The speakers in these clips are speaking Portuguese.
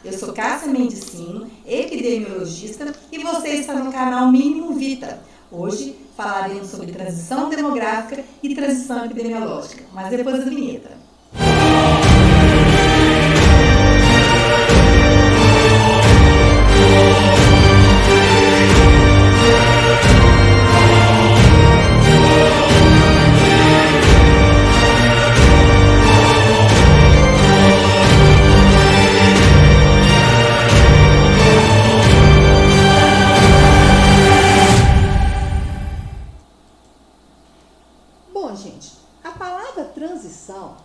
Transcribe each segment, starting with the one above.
Eu sou Cássia Mendicino, epidemiologista, e você está no canal Mínimo Vita. Hoje falaremos sobre transição demográfica e transição epidemiológica, mas depois da vinheta. Bom, gente, a palavra transição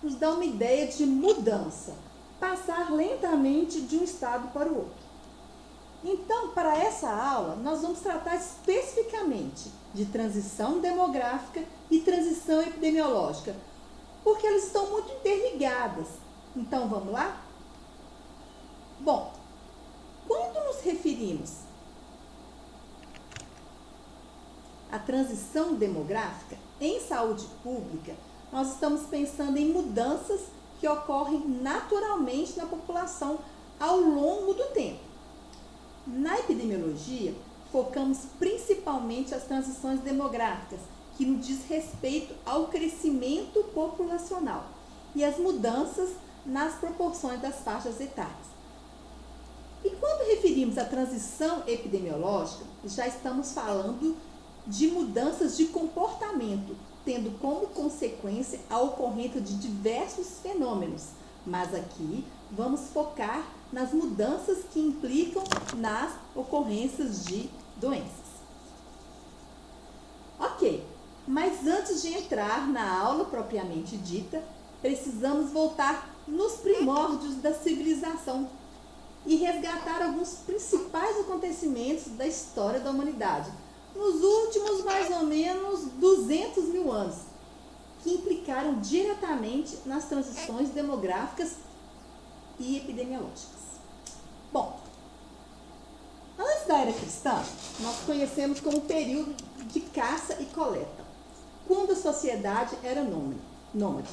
nos dá uma ideia de mudança, passar lentamente de um estado para o outro. Então, para essa aula, nós vamos tratar especificamente de transição demográfica e transição epidemiológica, porque elas estão muito interligadas. Então, vamos lá? Bom, quando nos referimos à transição demográfica, em saúde pública, nós estamos pensando em mudanças que ocorrem naturalmente na população ao longo do tempo. Na epidemiologia, focamos principalmente as transições demográficas, que nos diz respeito ao crescimento populacional e as mudanças nas proporções das faixas etárias. E quando referimos à transição epidemiológica, já estamos falando de mudanças de comportamento, tendo como consequência a ocorrência de diversos fenômenos. Mas aqui vamos focar nas mudanças que implicam nas ocorrências de doenças. Ok, mas antes de entrar na aula propriamente dita, precisamos voltar nos primórdios da civilização e resgatar alguns principais acontecimentos da história da humanidade, nos últimos mais ou menos 200 mil anos, que implicaram diretamente nas transições demográficas e epidemiológicas. Bom, antes da era cristã, nós conhecemos como período de caça e coleta, quando a sociedade era nômade.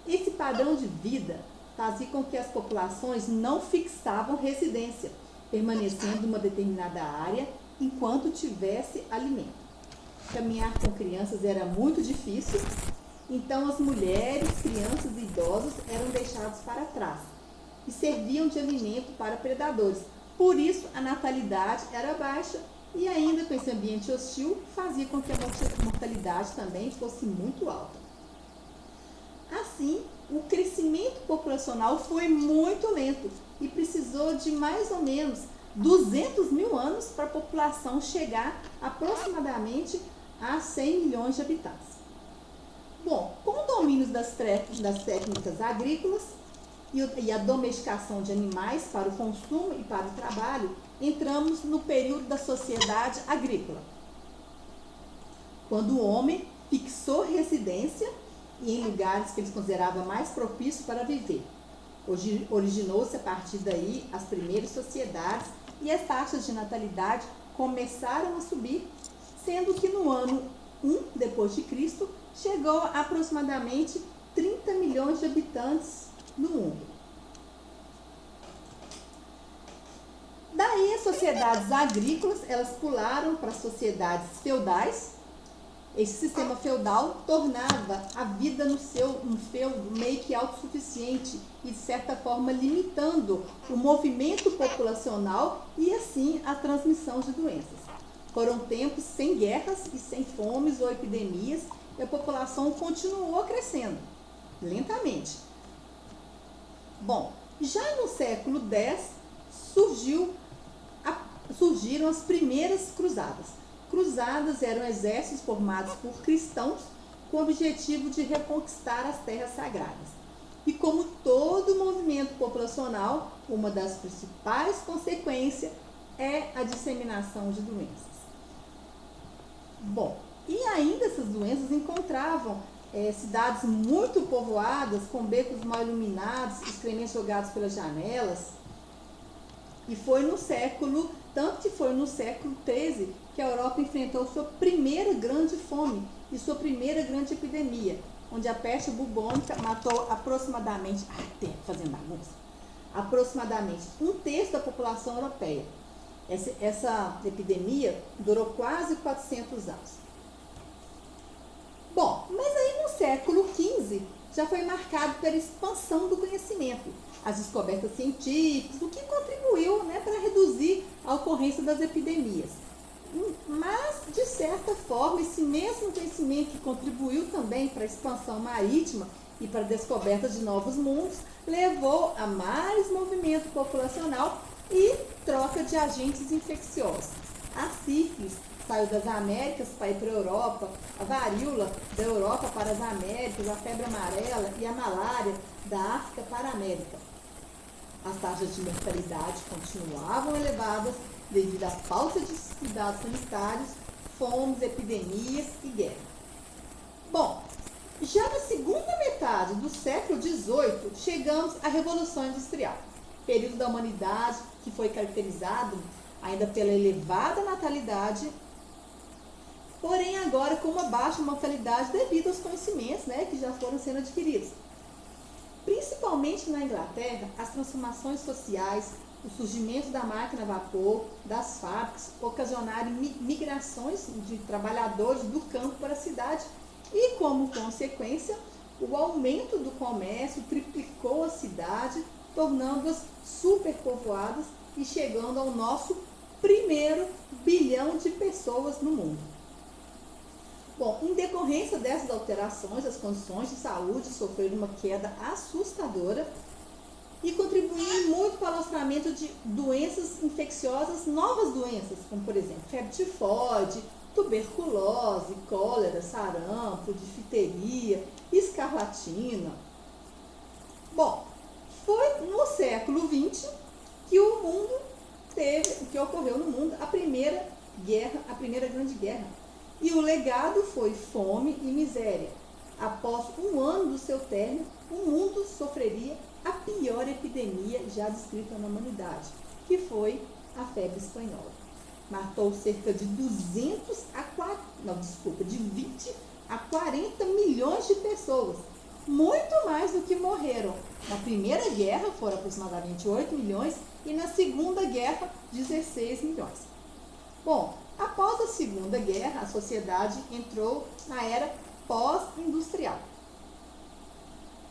Esse padrão de vida fazia com que as populações não fixavam residência, permanecendo em uma determinada área enquanto tivesse alimento. Caminhar com crianças era muito difícil, então as mulheres, crianças e idosos eram deixados para trás e serviam de alimento para predadores. Por isso, a natalidade era baixa e ainda com esse ambiente hostil, fazia com que a mortalidade também fosse muito alta. Assim, o crescimento populacional foi muito lento e precisou de mais ou menos 200 mil anos para a população chegar aproximadamente a 100 milhões de habitantes. Bom, com o domínio das técnicas agrícolas e a domesticação de animais para o consumo e para o trabalho, entramos no período da sociedade agrícola, quando o homem fixou residência e em lugares que ele considerava mais propícios para viver. Originou-se a partir daí as primeiras sociedades e as taxas de natalidade começaram a subir, sendo que no ano 1 depois de Cristo chegou a aproximadamente 30 milhões de habitantes no mundo. Daí as sociedades agrícolas, elas pularam para as sociedades feudais. Esse sistema feudal tornava a vida no feudo meio que autossuficiente e, de certa forma, limitando o movimento populacional e, assim, a transmissão de doenças. Foram tempos sem guerras e sem fomes ou epidemias e a população continuou crescendo, lentamente. Bom, já no século X surgiram as primeiras cruzadas. Cruzadas eram exércitos formados por cristãos com o objetivo de reconquistar as terras sagradas. E como todo movimento populacional, uma das principais consequências é a disseminação de doenças. Bom, e ainda essas doenças encontravam cidades muito povoadas, com becos mal iluminados, excrementos jogados pelas janelas. E tanto que foi no século XIII que a Europa enfrentou sua primeira grande fome e sua primeira grande epidemia, onde a peste bubônica matou aproximadamente, fazendo bagunça, aproximadamente um terço da população europeia. Essa epidemia durou quase 400 anos. Bom, mas aí no século XV já foi marcado pela expansão do conhecimento, as descobertas científicas, o que contribuiu, né, para reduzir a ocorrência das epidemias. Mas, de certa forma, esse mesmo conhecimento que contribuiu também para a expansão marítima e para a descoberta de novos mundos, levou a mais movimento populacional e troca de agentes infecciosos. A sífilis saiu das Américas para ir para a Europa, a varíola da Europa para as Américas, a febre amarela e a malária da África para a América. As taxas de mortalidade continuavam elevadas devido à falta de cuidados sanitários, fomes, epidemias e guerra. Bom, já na segunda metade do século XVIII, chegamos à Revolução Industrial, período da humanidade que foi caracterizado ainda pela elevada natalidade, porém agora com uma baixa mortalidade devido aos conhecimentos, né, que já foram sendo adquiridos. Principalmente na Inglaterra, as transformações sociais, o surgimento da máquina a vapor, das fábricas, ocasionaram migrações de trabalhadores do campo para a cidade e, como consequência, o aumento do comércio triplicou a cidade, tornando-as superpovoadas e chegando ao nosso primeiro bilhão de pessoas no mundo. Bom, em decorrência dessas alterações, as condições de saúde sofreram uma queda assustadora e contribuíram muito para o alastramento de doenças infecciosas, novas doenças, como por exemplo, febre tifoide, tuberculose, cólera, sarampo, difteria, escarlatina. Bom, foi no século XX que que ocorreu no mundo a primeira grande guerra. E o legado foi fome e miséria. Após um ano do seu término, o mundo sofreria a pior epidemia já descrita na humanidade, que foi a febre espanhola. Matou cerca de 20 a 40 milhões de pessoas, muito mais do que morreram. Na Primeira Guerra foram aproximadamente 8 milhões e na Segunda Guerra 16 milhões. Bom, após a Segunda Guerra, a sociedade entrou na era pós-industrial.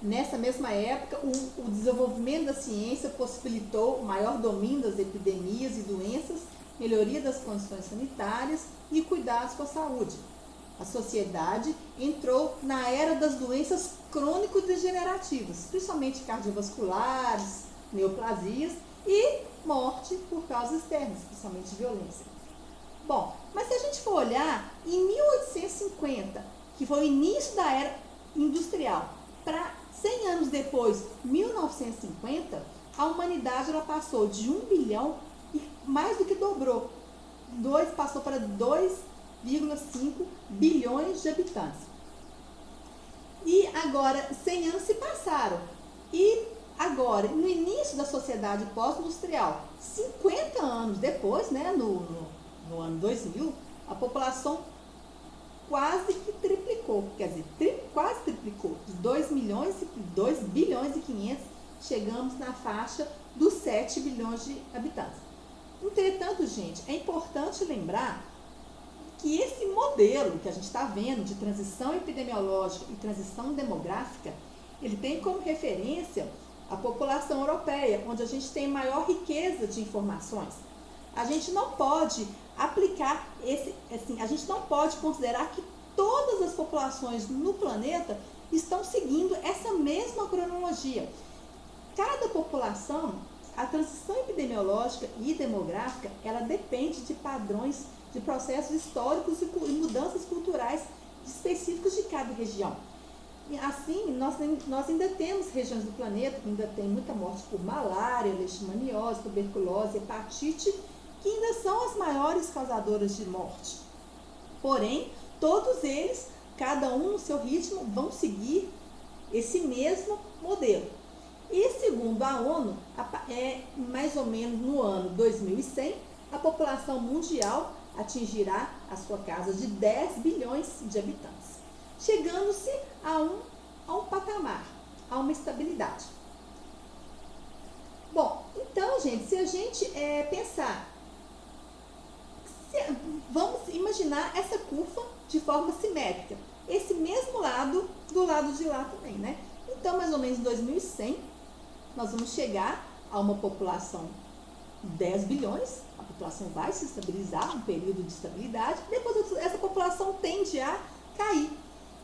Nessa mesma época, o desenvolvimento da ciência possibilitou o maior domínio das epidemias e doenças, melhoria das condições sanitárias e cuidados com a saúde. A sociedade entrou na era das doenças crônico-degenerativas, principalmente cardiovasculares, neoplasias e morte por causas externas, principalmente violência. Bom, mas se a gente for olhar, em 1850, que foi o início da era industrial, para 100 anos depois, 1950, a humanidade ela passou de 1 bilhão e mais do que dobrou. Passou para 2,5 bilhões de habitantes. E agora, 100 anos se passaram. E agora, no início da sociedade pós-industrial, 50 anos depois, né, no ano 2000, a população quase que triplicou, quer dizer, quase triplicou, de 2 bilhões e 500, chegamos na faixa dos 7 bilhões de habitantes. Entretanto, gente, é importante lembrar que esse modelo que a gente está vendo de transição epidemiológica e transição demográfica, ele tem como referência a população europeia, onde a gente tem maior riqueza de informações. A gente não pode aplicar a gente não pode considerar que todas as populações no planeta estão seguindo essa mesma cronologia. Cada população, a transição epidemiológica e demográfica, ela depende de padrões, de processos históricos e mudanças culturais específicos de cada região. E assim, nós ainda temos regiões do planeta que ainda tem muita morte por malária, leishmaniose, tuberculose, hepatite, que ainda são as maiores causadoras de morte. Porém, todos eles, cada um no seu ritmo, vão seguir esse mesmo modelo. E segundo a ONU, mais ou menos no ano 2100, a população mundial atingirá a sua casa de 10 bilhões de habitantes, chegando-se a um patamar, a uma estabilidade. Bom, gente, se a gente pensar, vamos imaginar essa curva de forma simétrica. Esse mesmo lado do lado de lá também, né? Então, mais ou menos em 2100, nós vamos chegar a uma população de 10 bilhões. A população vai se estabilizar, um período de estabilidade. Depois, essa população tende a cair.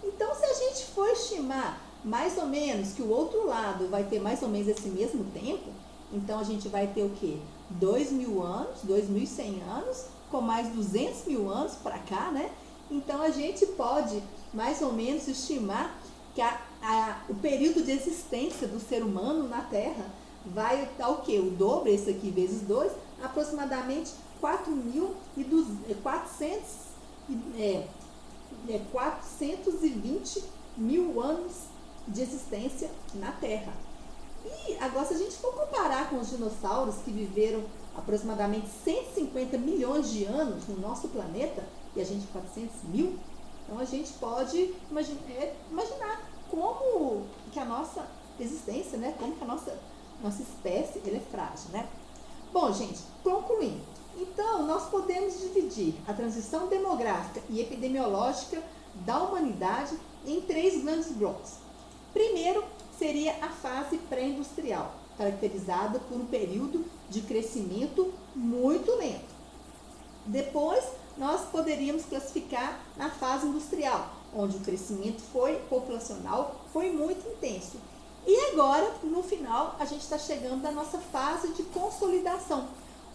Então, se a gente for estimar mais ou menos que o outro lado vai ter mais ou menos esse mesmo tempo, então a gente vai ter o quê? 2.000 anos, 2.100 anos, com mais 200 mil anos para cá, né? Então a gente pode mais ou menos estimar que o período de existência do ser humano na Terra vai estar o quê? O dobro, esse aqui vezes 2, aproximadamente 420 mil anos de existência na Terra. E agora, se a gente for comparar com os dinossauros que viveram aproximadamente 150 milhões de anos no nosso planeta, e a gente 400 mil, então a gente pode imaginar como que a nossa existência, né, como que a nossa espécie ela é frágil, né? Bom, gente, concluindo. Então, nós podemos dividir a transição demográfica e epidemiológica da humanidade em 3 grandes blocos. Primeiro, seria a fase pré-industrial, caracterizada por um período de crescimento muito lento. Depois, nós poderíamos classificar na fase industrial, onde o crescimento populacional foi muito intenso. E agora, no final, a gente está chegando à nossa fase de consolidação,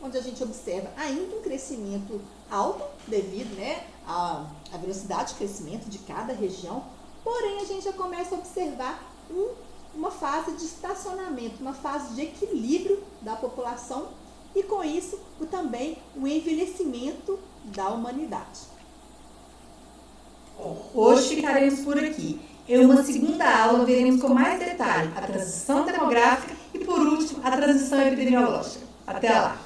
onde a gente observa ainda um crescimento alto, devido, né, à velocidade de crescimento de cada região, porém a gente já começa a observar uma fase de estacionamento, uma fase de equilíbrio da população e, com isso, também o envelhecimento da humanidade. Hoje ficaremos por aqui. Em uma segunda aula veremos com mais detalhe a transição demográfica e, por último, a transição epidemiológica. Até lá!